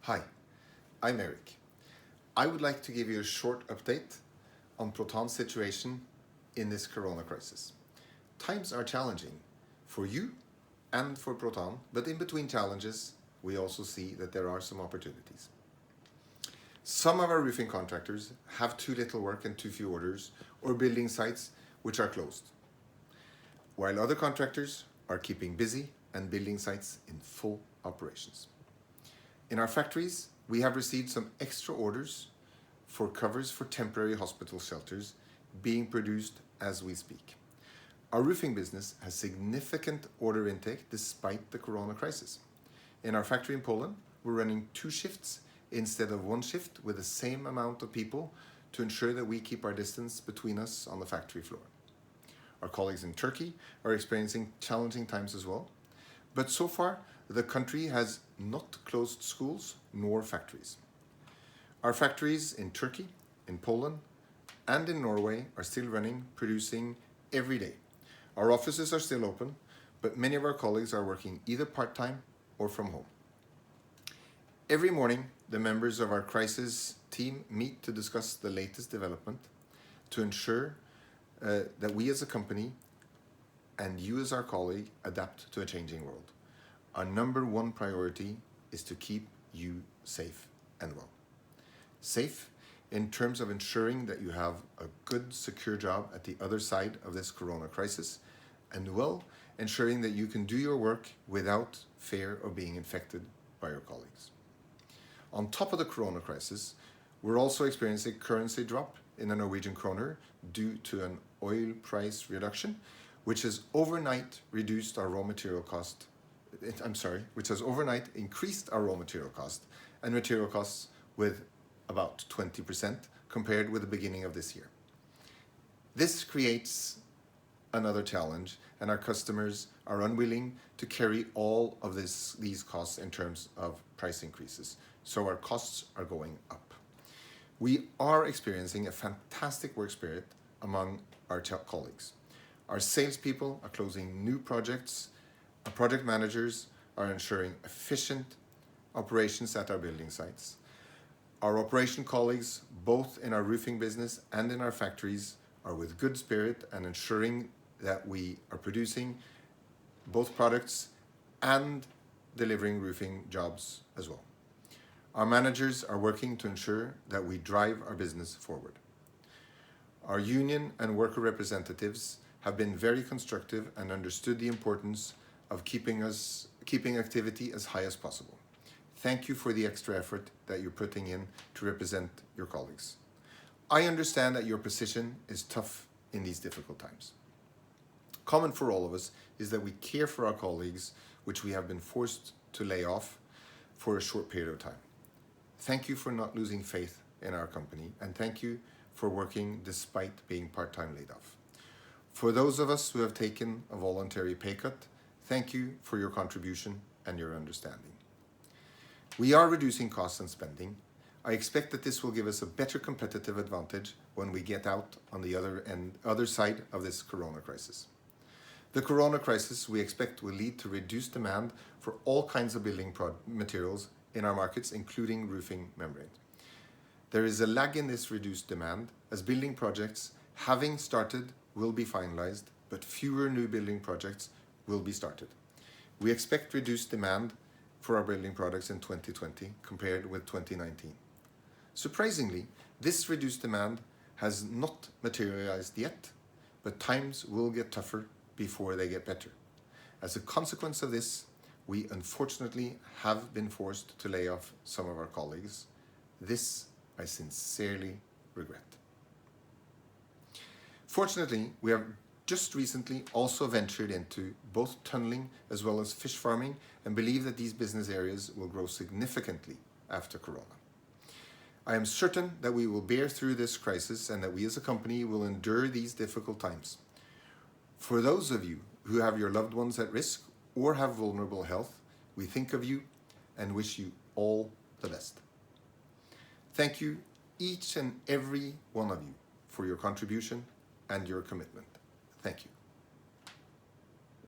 Hi, I'm Eric. I would like to give you a short update on Proton's situation in this corona crisis. Times are challenging for you and for Proton, but in between challenges, we also see that there are some opportunities. Some of our roofing contractors have too little work and too few orders, or building sites which are closed, while other contractors are keeping busy and building sites in full operations. In our factories, we have received some extra orders for covers for temporary hospital shelters being produced as we speak. Our roofing business has significant order intake despite the corona crisis. In our factory in Poland, we're running 2 shifts instead of 1 shift with the same amount of people to ensure that we keep our distance between us on the factory floor. Our colleagues in Turkey are experiencing challenging times as well, but so far the country has not closed schools nor factories. Our factories in Turkey, in Poland, and in Norway are still running, producing every day. Our offices are still open, but many of our colleagues are working either part-time or from home. Every morning, the members of our crisis team meet to discuss the latest development to ensure that we as a company and you as our colleague adapt to a changing world. Our number 1 priority is to keep you safe and well. Safe in terms of ensuring that you have a good, secure job at the other side of this corona crisis, and well, ensuring that you can do your work without fear of being infected by your colleagues. On top of the corona crisis, we're also experiencing a currency drop in the Norwegian kroner due to an oil price reduction, which has overnight reduced our raw material cost. Which has overnight increased our raw material cost and material costs with about 20% compared with the beginning of this year. This creates another challenge, and our customers are unwilling to carry all of these costs in terms of price increases. So our costs are going up. We are experiencing a fantastic work spirit among our colleagues. Our salespeople are closing new projects. Our project managers are ensuring efficient operations at our building sites. Our operation colleagues, both in our roofing business and in our factories, are with good spirit and ensuring that we are producing both products and delivering roofing jobs as well. Our managers are working to ensure that we drive our business forward. Our union and worker representatives have been very constructive and understood the importance of keeping activity as high as possible. Thank you for the extra effort that you're putting in to represent your colleagues. I understand that your position is tough in these difficult times. Common for all of us is that we care for our colleagues, which we have been forced to lay off for a short period of time. Thank you for not losing faith in our company, and thank you for working despite being part-time laid off. For those of us who have taken a voluntary pay cut, thank you for your contribution and your understanding. We are reducing costs and spending. I expect that this will give us a better competitive advantage when we get out on the other side of this corona crisis. The corona crisis, we expect, will lead to reduced demand for all kinds of building materials in our markets, including roofing membrane. There is a lag in this reduced demand as building projects, having started, will be finalized, but fewer new building projects will be started. We expect reduced demand for our building products in 2020 compared with 2019. Surprisingly, this reduced demand has not materialized yet, but times will get tougher before they get better. As a consequence of this, we unfortunately have been forced to lay off some of our colleagues. This I sincerely regret. Fortunately, we have just recently also ventured into both tunneling as well as fish farming and believe that these business areas will grow significantly after Corona. I am certain that we will bear through this crisis and that we as a company will endure these difficult times. For those of you who have your loved ones at risk or have vulnerable health, we think of you and wish you all the best. Thank you, each and every one of you, for your contribution and your commitment. Thank you.